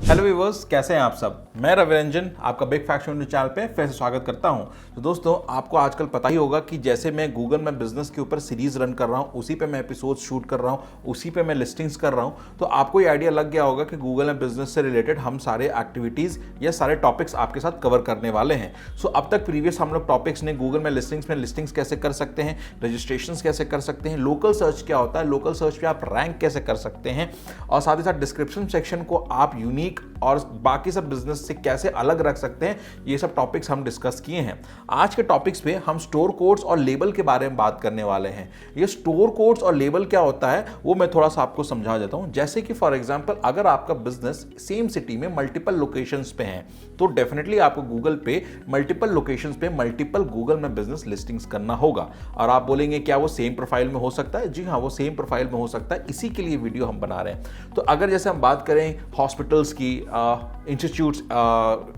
Hello viewers, कैसे हैं आप सब। मैं रवि रंजन आपका बिग फैक्शन चैनल पे फिर से स्वागत करता हूं। तो दोस्तों, आपको आजकल पता ही होगा कि जैसे मैं गूगल में बिजनेस के ऊपर सीरीज रन कर रहा हूं, उसी पे मैं एपिसोड शूट कर रहा हूं, उसी पे मैं लिस्टिंग्स कर रहा हूं। तो आपको ये आइडिया लग गया होगा कि गूगल में बिजनेस से रिलेटेड हम सारे एक्टिविटीज या सारे टॉपिक्स आपके साथ कवर करने वाले हैं। सो अब तक प्रीवियस हम लोग टॉपिक्स ने गूगल में लिस्टिंग्स कैसे कर सकते हैं, रजिस्ट्रेशन कैसे कर सकते हैं, लोकल सर्च क्या होता है, लोकल सर्च पे आप रैंक कैसे कर सकते हैं, और साथ ही साथ डिस्क्रिप्शन सेक्शन को आप यूनिक और बाकी सब बिजनेस से कैसे अलग रख सकते हैं, ये सब टॉपिक्स हम डिस्कस किए हैं। आज के टॉपिक्स पे हम स्टोर कोड्स और लेबल के बारे में बात करने वाले हैं। ये स्टोर कोड्स और लेबल क्या होता है वो मैं थोड़ा सा आपको समझा देता हूं। जैसे कि फॉर एग्जांपल, अगर आपका बिजनेस सेम सिटी में मल्टीपल लोकेशंस पे है तो डेफिनेटली आपको गूगल पे मल्टीपल लोकेशंस पे मल्टीपल गूगल में बिजनेस लिस्टिंग्स करना होगा। और आप बोलेंगे क्या वो सेम प्रोफाइल में हो सकता है? जी हाँ, वो सेम प्रोफाइल में हो सकता है, इसी के लिए वीडियो हम बना रहे हैं। तो अगर जैसे हम बात करें हॉस्पिटल्स की, इंस्टीट्यूट्स,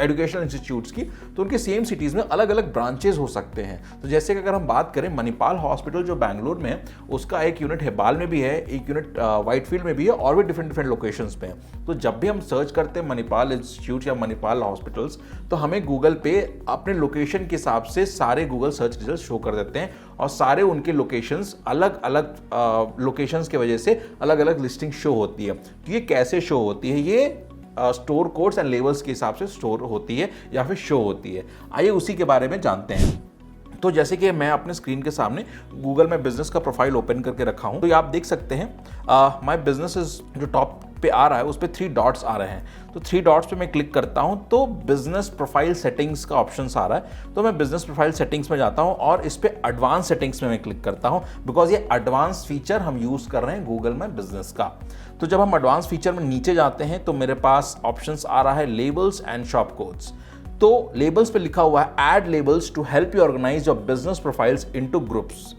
एजुकेशनल इंस्टीट्यूट्स की, तो उनके सेम सिटीज़ में अलग अलग ब्रांचेज हो सकते हैं। तो जैसे कि अगर हम बात करें मणिपाल हॉस्पिटल जो बैंगलोर में है, उसका एक यूनिट हेब्बाल में भी है, एक यूनिट व्हाइटफील्ड में भी है, और भी डिफरेंट लोकेशंस पे हैं। तो जब भी हम सर्च करते हैं मणिपाल इंस्टीट्यूट या मणिपाल हॉस्पिटल्स, तो हमें गूगल पे अपने लोकेशन के हिसाब से सारे गूगल सर्च रिजल्ट शो कर देते हैं, और सारे उनके लोकेशंस अलग अलग लोकेशंस की वजह से अलग अलग लिस्टिंग शो होती है। तो ये कैसे शो होती है? ये स्टोर कोड्स एंड लेबल्स के हिसाब से स्टोर होती है या फिर शो होती है। आइए उसी के बारे में जानते हैं। तो जैसे कि मैं अपने स्क्रीन के सामने गूगल में बिजनेस का प्रोफाइल ओपन करके रखा हूं, तो ये आप देख सकते हैं माय बिजनेस इज जो टॉप पे आ रहा है उस पे 3 डॉट्स आ रहे हैं। तो 3 डॉट्स पे मैं क्लिक करता हूं तो बिजनेस प्रोफाइल सेटिंग्स का ऑप्शन आ रहा है। तो मैं बिजनेस प्रोफाइल सेटिंग्स में जाता हूं और इस पे एडवांस सेटिंग्स में मैं क्लिक करता हूं, बिकॉज ये एडवांस फीचर हम यूज कर रहे हैं गूगल में बिजनेस का। तो जब हम एडवांस फीचर में नीचे जाते हैं तो मेरे पास ऑप्शंस आ रहा है लेबल्स एंड शॉप कोड्स। तो लेबल्स पे लिखा हुआ है add labels to help you organise your business profiles into groups,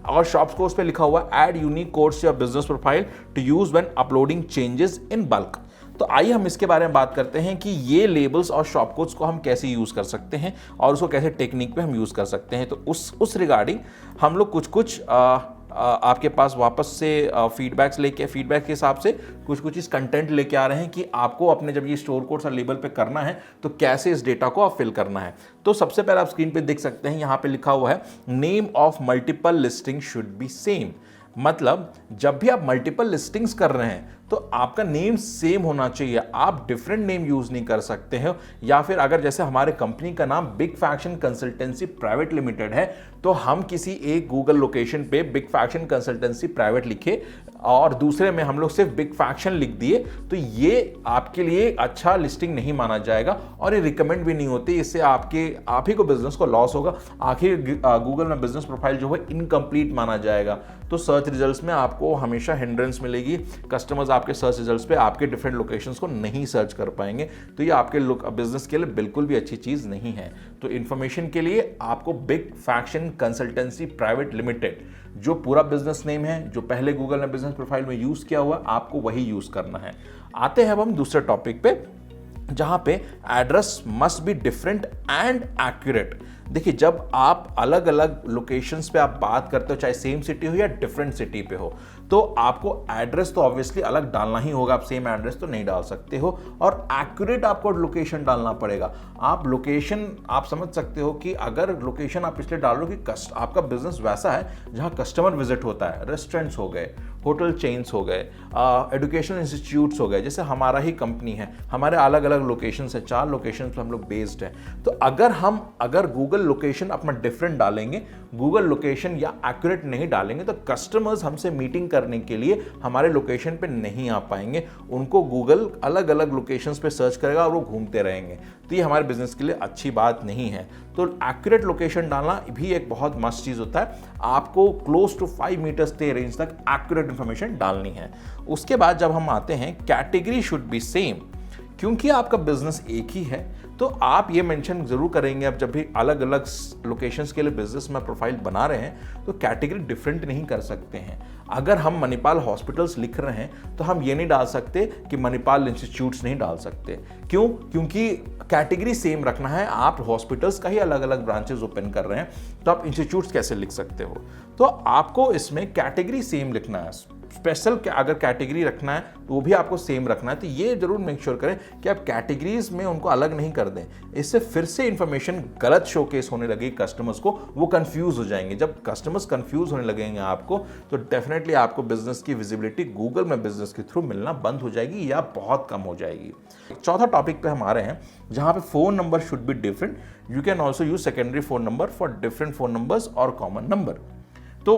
और शॉप कोड्स पे लिखा हुआ है add unique codes to your business profile to use when uploading changes in bulk. तो आइए हम इसके बारे में बात करते हैं कि ये लेबल्स और शॉप कोड्स को हम कैसे यूज कर सकते हैं और उसको कैसे टेक्निक पे हम यूज कर सकते हैं। तो उस रिगार्डिंग हम लोग कुछ आपके पास वापस से फीडबैक के हिसाब से कुछ इस कंटेंट लेके आ रहे हैं कि आपको अपने जब ये स्टोर कोड्स और लेबल पे करना है तो कैसे इस डेटा को आप फिल करना है। तो सबसे पहले आप स्क्रीन पे देख सकते हैं, यहाँ पे लिखा हुआ है name of multiple listing should be same. मतलब जब भी आप मल्टीपल लिस्टिंग्स कर रहे हैं तो आपका नेम सेम होना चाहिए, आप डिफरेंट नेम यूज नहीं कर सकते हो। या फिर अगर जैसे हमारे कंपनी का नाम big faction consultancy private limited है, तो हम किसी एक गूगल लोकेशन पे बिग फैक्शन कंसल्टेंसी प्राइवेट लिखे और दूसरे में हम लोग सिर्फ बिग फैक्शन लिख दिए, तो ये आपके लिए अच्छा लिस्टिंग नहीं माना जाएगा और ये रिकमेंड भी नहीं होती। इससे आप ही को बिजनेस को लॉस होगा। आखिर गूगल में बिजनेस प्रोफाइल जो है इनकम्प्लीट माना जाएगा। तो सर्च रिजल्ट्स में आपको हमेशा हिंड्रेंस मिलेगी, कस्टमर्स आपके सर्च रिजल्ट्स पे आपके डिफरेंट लोकेशंस को नहीं सर्च कर पाएंगे। तो ये आपके बिजनेस के लिए बिल्कुल भी अच्छी चीज़ नहीं है। तो इन्फॉर्मेशन के लिए आपको big faction consultancy private limited जो पूरा बिजनेस नेम है, जो पहले गूगल ने बिजनेस प्रोफाइल में यूज किया हुआ, आपको वही यूज करना है। आते हैं अब हम दूसरे टॉपिक पे, जहां पे address must be different and accurate. देखिए, जब आप अलग अलग लोकेशंस पे आप बात करते हो, चाहे सेम सिटी हो या डिफरेंट सिटी पे हो, तो आपको एड्रेस तो ऑब्वियसली अलग डालना ही होगा। आप सेम एड्रेस तो नहीं डाल सकते हो, और एक्यूरेट आपको लोकेशन डालना पड़ेगा। आप लोकेशन आप समझ सकते हो कि अगर लोकेशन आप इसलिए डाल लो कि आपका बिजनेस वैसा है जहां कस्टमर विजिट होता है, रेस्टोरेंट्स हो गए, होटल चेन्स हो गए, एजुकेशनल इंस्टीट्यूट्स हो गए। जैसे हमारा ही कंपनी है, हमारे अलग अलग लोकेशंस है, 4 लोकेशंस पे हम लोग बेस्ड हैं। तो अगर गूगल लोकेशन अपना डिफरेंट डालेंगे, गूगल लोकेशन या एक्यूरेट नहीं डालेंगे, तो कस्टमर्स हमसे मीटिंग करने के लिए हमारे लोकेशन पे नहीं आ पाएंगे। उनको गूगल अलग अलग लोकेशंस पे सर्च करेगा और वो घूमते रहेंगे। तो ये हमारे बिजनेस के लिए अच्छी बात नहीं है। तो एक्यूरेट लोकेशन डालना भी एक बहुत मस्त चीज होता है। आपको क्लोज टू 5 मीटर्स के रेंज तक एक्यूरेट इंफॉर्मेशन डालनी है। उसके बाद जब हम आते हैं कैटेगरी शुड बी सेम, क्योंकि आपका बिजनेस एक ही है तो आप ये मेंशन जरूर करेंगे। अब जब भी अलग अलग लोकेशंस के लिए बिजनेस में प्रोफाइल बना रहे हैं तो कैटेगरी डिफरेंट नहीं कर सकते हैं। अगर हम मणिपाल हॉस्पिटल्स लिख रहे हैं तो हम ये नहीं डाल सकते कि मणिपाल इंस्टीट्यूट्स नहीं डाल सकते। क्यों? क्योंकि कैटेगरी सेम रखना है। आप हॉस्पिटल्स का ही अलग अलग ब्रांचेस ओपन कर रहे हैं तो आप इंस्टीट्यूट्स कैसे लिख सकते हो? तो आपको इसमें कैटेगरी सेम लिखना है। स्पेशल अगर कैटेगरी रखना है तो वो भी आपको सेम रखना है। तो ये जरूर मेक श्योर करें कि आप कैटेगरीज में उनको अलग नहीं कर दें। इससे फिर से इंफॉर्मेशन गलत शोकेस होने लगेगी कस्टमर्स को, वो कंफ्यूज हो जाएंगे। जब कस्टमर्स कंफ्यूज होने लगेंगे आपको, तो डेफिनेटली आपको बिजनेस की विजिबिलिटी गूगल में बिजनेस के थ्रू मिलना बंद हो जाएगी या बहुत कम हो जाएगी। चौथा टॉपिक पे हम आ रहे हैं जहां पे phone number should be different. You can also use secondary phone number for different phone numbers और कॉमन नंबर। तो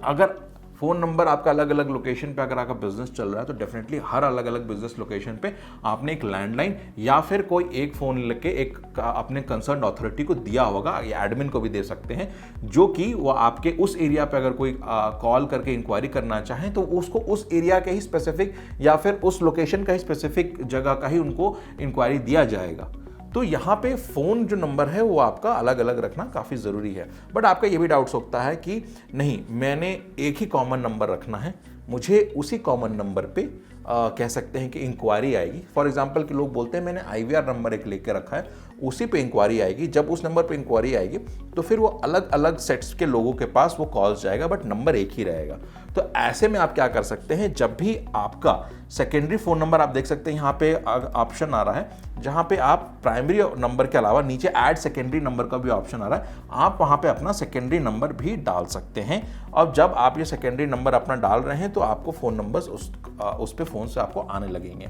अगर फ़ोन नंबर आपका अलग अलग लोकेशन पे अगर आपका बिजनेस चल रहा है तो डेफिनेटली हर अलग अलग बिजनेस लोकेशन पे आपने एक लैंडलाइन या फिर कोई एक फ़ोन लेके एक अपने कंसर्न अथॉरिटी को दिया होगा, या एडमिन को भी दे सकते हैं, जो कि वो आपके उस एरिया पे अगर कोई कॉल करके इंक्वायरी करना चाहें तो उसको उस एरिया के ही स्पेसिफिक या फिर उस लोकेशन का ही स्पेसिफिक जगह का ही उनको इंक्वायरी दिया जाएगा। तो यहाँ पे फ़ोन जो नंबर है वो आपका अलग अलग रखना काफ़ी ज़रूरी है। बट आपका ये भी डाउट होता है कि नहीं, मैंने एक ही कॉमन नंबर रखना है, मुझे उसी कॉमन नंबर पे कह सकते हैं कि इंक्वायरी आएगी। फॉर एग्जांपल कि लोग बोलते हैं मैंने IVR नंबर एक लेके रखा है, उसी पे इंक्वायरी आएगी। जब उस नंबर पे इंक्वायरी आएगी तो फिर वो अलग अलग सेट्स के लोगों के पास वो कॉल्स जाएगा, बट नंबर एक ही रहेगा। तो ऐसे में आप क्या कर सकते हैं, जब भी आपका सेकेंडरी फ़ोन नंबर, आप देख सकते हैं यहाँ पे ऑप्शन आ रहा है जहाँ पे आप प्राइमरी नंबर के अलावा नीचे ऐड सेकेंडरी नंबर का भी ऑप्शन आ रहा है, आप वहाँ पे अपना सेकेंडरी नंबर भी डाल सकते हैं। और जब आप ये सेकेंडरी नंबर अपना डाल रहे हैं तो आपको फ़ोन नंबर्स उस पे फ़ोन से आपको आने लगेंगे।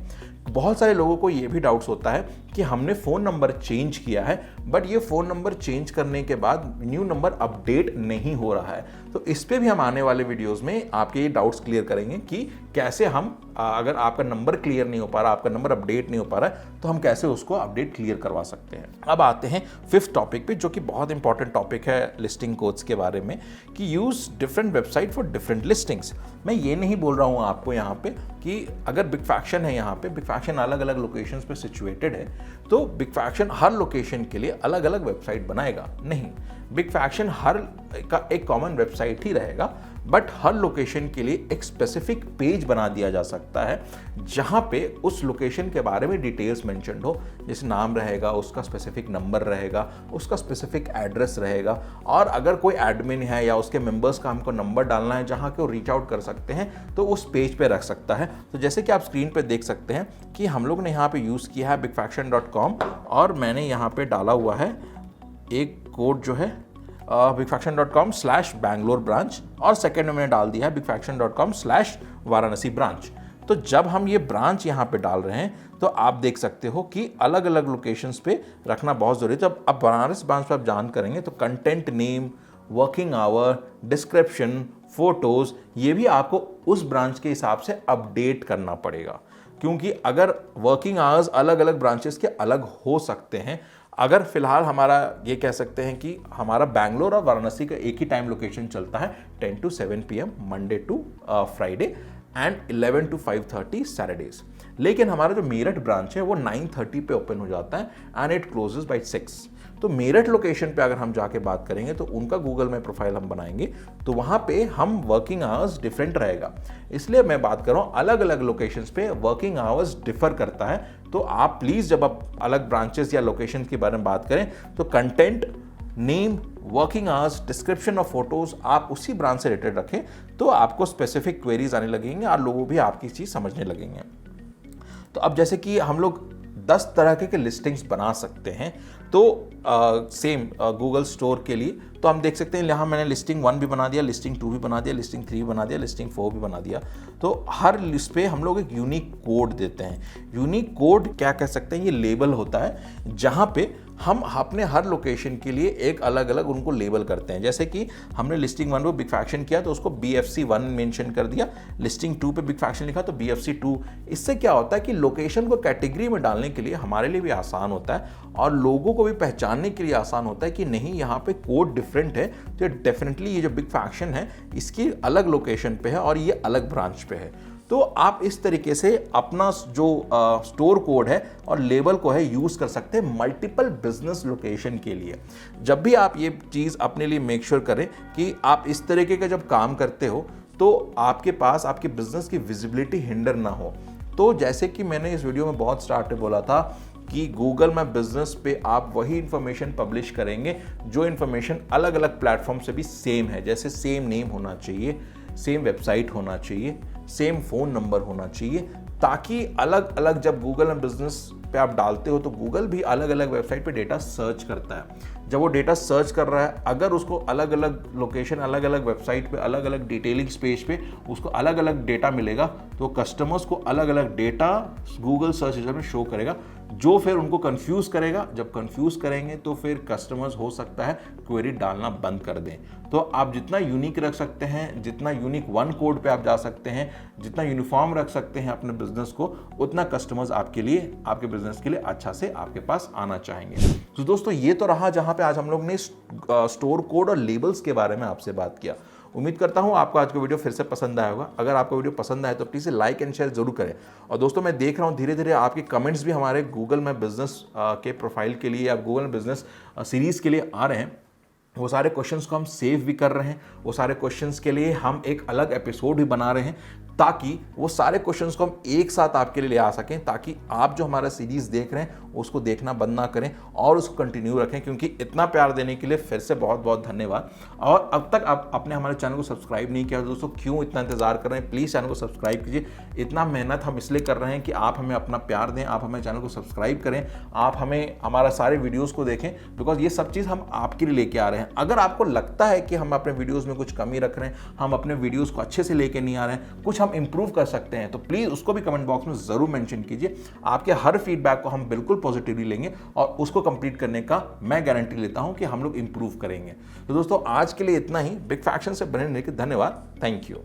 बहुत सारे लोगों को ये भी डाउट्स होता है कि हमने फ़ोन नंबर चेंज किया है, बट ये फ़ोन नंबर चेंज करने के बाद न्यू नंबर अपडेट नहीं हो रहा है। तो इस पे भी हम आने वाले वीडियोस में आपके ये डाउट्स क्लियर करेंगे कि कैसे हम, अगर आपका नंबर क्लियर नहीं हो पा रहा, आपका नंबर अपडेट नहीं हो पा रहा है, तो हम कैसे उसको अपडेट क्लियर करवा सकते हैं। अब आते हैं फिफ्थ टॉपिक पे, जो कि बहुत इंपॉर्टेंट टॉपिक है लिस्टिंग कोड्स के बारे में, कि use different website for different listings. मैं ये नहीं बोल रहा हूँ आपको यहाँ पे कि अगर बिग फैक्शन है, यहाँ पे बिग फैक्शन अलग अलग लोकेशंस पे सिचुएटेड है तो बिग फैक्शन हर लोकेशन के लिए अलग अलग वेबसाइट बनाएगा। नहीं, बिग फैक्शन हर का एक कॉमन वेबसाइट ही रहेगा, बट हर लोकेशन के लिए एक स्पेसिफिक पेज बना दिया जा सकता है जहां पे उस लोकेशन के बारे में डिटेल्स मेंशन्ड हो, जैसे नाम रहेगा, उसका स्पेसिफिक नंबर रहेगा, उसका स्पेसिफिक एड्रेस रहेगा, और अगर कोई एडमिन है या उसके मेंबर्स का हमको नंबर डालना है जहां के वो रीच आउट कर सकते हैं तो उस पेज पे रख सकता है। तो जैसे कि आप स्क्रीन पे देख सकते हैं कि हम लोग ने यहाँ पे यूज़ किया है bigfaction.com, और मैंने यहाँ पे डाला हुआ है एक कोड जो है bigfaction.com/Bangalore ब्रांच, और सेकेंड में मैंने डाल दिया है bigfaction.com/वाराणसी ब्रांच। तो जब हम ये ब्रांच यहाँ पे डाल रहे हैं तो आप देख सकते हो कि अलग अलग लोकेशंस पे रखना बहुत ज़रूरी है। जब आप बनारस ब्रांच पर आप जान करेंगे तो content name, working hour, description, photos, ये भी आपको उस ब्रांच के हिसाब से अपडेट करना पड़ेगा, क्योंकि अगर वर्किंग आवर्स अलग अलग ब्रांचेस के अलग हो सकते हैं। अगर फिलहाल हमारा ये कह सकते हैं कि हमारा बैंगलोर और वाराणसी का एक ही टाइम लोकेशन चलता है 10 to 7 PM Monday to Friday and 11 to 5:30 Saturdays, लेकिन हमारा जो मेरठ ब्रांच है वो 9:30 पे ओपन हो जाता है एंड इट क्लोजेस बाय 6। तो मेरठ लोकेशन पे अगर हम जाके बात करेंगे तो उनका गूगल में प्रोफाइल हम बनाएंगे तो वहाँ पे हम वर्किंग आवर्स डिफरेंट रहेगा। इसलिए मैं बात कर रहा हूँ अलग अलग लोकेशंस पे वर्किंग आवर्स डिफर करता है। तो आप प्लीज़ जब आप अलग ब्रांचेस या लोकेशन के बारे में बात करें तो content, name, working hours, description और फोटोज़ आप उसी ब्रांच से रिलेटेड रखें, तो आपको स्पेसिफिक क्वेरीज आने लगेंगे और लोगों भी आपकी चीज़ समझने लगेंगे। तो अब जैसे कि हम लोग 10 तरह के लिस्टिंग्स बना सकते हैं, तो सेम गूगल स्टोर के लिए तो हम देख सकते हैं यहाँ मैंने लिस्टिंग 1 भी बना दिया, लिस्टिंग 2 भी बना दिया, लिस्टिंग 3 भी बना दिया, लिस्टिंग 4 भी बना दिया। तो हर लिस्ट पे हम लोग एक यूनिक कोड देते हैं। यूनिक कोड क्या कह सकते हैं, ये लेबल होता है जहाँ पे हम अपने हर लोकेशन के लिए एक अलग अलग उनको लेबल करते हैं। जैसे कि हमने लिस्टिंग 1 पे बिग फैक्शन किया तो उसको BFC1 मेंशन कर दिया, लिस्टिंग 2 पे बिग फैक्शन लिखा तो BFC2। इससे क्या होता है कि लोकेशन को कैटेगरी में डालने के लिए हमारे लिए भी आसान होता है और लोगों को भी पहचानने के लिए आसान होता है कि नहीं यहाँ पे कोड डिफरेंट है, तो डेफिनेटली ये जो बिग फैक्शन है इसकी अलग लोकेशन पे है और ये अलग ब्रांच पे है। तो आप इस तरीके से अपना जो स्टोर कोड है और लेबल को है यूज़ कर सकते हैं मल्टीपल बिजनेस लोकेशन के लिए। जब भी आप ये चीज़ अपने लिए मेक श्योर करें कि आप इस तरीके का जब काम करते हो तो आपके पास आपके बिजनेस की विजिबिलिटी हिंडर ना हो। तो जैसे कि मैंने इस वीडियो में बहुत स्टार्ट में बोला था कि गूगल मैप बिजनेस पे आप वही इंफॉर्मेशन पब्लिश करेंगे जो इंफॉर्मेशन अलग अलग प्लेटफॉर्म से भी सेम है, जैसे सेम नेम होना चाहिए, सेम वेबसाइट होना चाहिए, सेम फ़ोन नंबर होना चाहिए, ताकि अलग अलग जब गूगल में बिजनेस पे आप डालते हो तो गूगल भी अलग अलग वेबसाइट पे डेटा सर्च करता है। जब वो डेटा सर्च कर रहा है, अगर उसको अलग अलग लोकेशन, अलग अलग वेबसाइट पे, अलग अलग डिटेलिंग पेज पे उसको अलग अलग डेटा मिलेगा, तो कस्टमर्स को अलग अलग डेटा गूगल सर्च इंजन में शो करेगा, जो फिर उनको कंफ्यूज करेगा। जब कंफ्यूज करेंगे तो फिर कस्टमर्स हो सकता है क्वेरी डालना बंद कर दें। तो आप जितना यूनिक रख सकते हैं, जितना यूनिक वन कोड पे आप जा सकते हैं, जितना यूनिफॉर्म रख सकते हैं अपने बिजनेस को, उतना कस्टमर्स आपके लिए, आपके बिजनेस के लिए अच्छा से आपके पास आना चाहेंगे। तो दोस्तों ये तो रहा जहां पे आज हम लोग ने स्टोर कोड और लेबल्स के बारे में आपसे बात किया। उम्मीद करता हूं आपको आज का वीडियो फिर से पसंद आया होगा। अगर आपको वीडियो पसंद आए तो प्लीज़ लाइक एंड शेयर जरूर करें। और दोस्तों मैं देख रहा हूं धीरे धीरे आपके कमेंट्स भी हमारे गूगल में बिजनेस के प्रोफाइल के लिए या गूगल में बिजनेस सीरीज़ के लिए आ रहे हैं। वो सारे क्वेश्चंस को हम सेव भी कर रहे हैं, वो सारे क्वेश्चंस के लिए हम एक अलग एपिसोड भी बना रहे हैं, ताकि वो सारे क्वेश्चंस को हम एक साथ आपके लिए ले आ सकें, ताकि आप जो हमारा सीरीज़ देख रहे हैं उसको देखना बंद ना करें और उसको कंटिन्यू रखें। क्योंकि इतना प्यार देने के लिए फिर से बहुत बहुत धन्यवाद। और अब तक आप अपने हमारे चैनल को सब्सक्राइब नहीं किया दोस्तों, क्यों इतना इंतजार कर रहे हैं? प्लीज़ चैनल को सब्सक्राइब कीजिए। इतना मेहनत हम इसलिए कर रहे हैं कि आप हमें अपना प्यार दें, आप हमें चैनल को सब्सक्राइब करें, आप हमें हमारा सारे वीडियोज़ को देखें, बिकॉज ये सब चीज़ हम आपके लिए लेके आ रहे हैं। अगर आपको लगता है कि हम अपने वीडियोज़ में कुछ कमी रख रहे हैं, हम अपने वीडियोज़ को अच्छे से लेके नहीं आ रहे हैं, कुछ हम इंप्रूव कर सकते हैं, तो प्लीज़ उसको भी कमेंट बॉक्स में ज़रूर मेंशन कीजिए। आपके हर फीडबैक को हम बिल्कुल पॉजिटिवली लेंगे और उसको कंप्लीट करने का मैं गारंटी लेता हूं कि हम लोग इंप्रूव करेंगे। तो दोस्तों आज के लिए इतना ही। बिग फैक्शन से बने रहने के धन्यवाद। Thank you.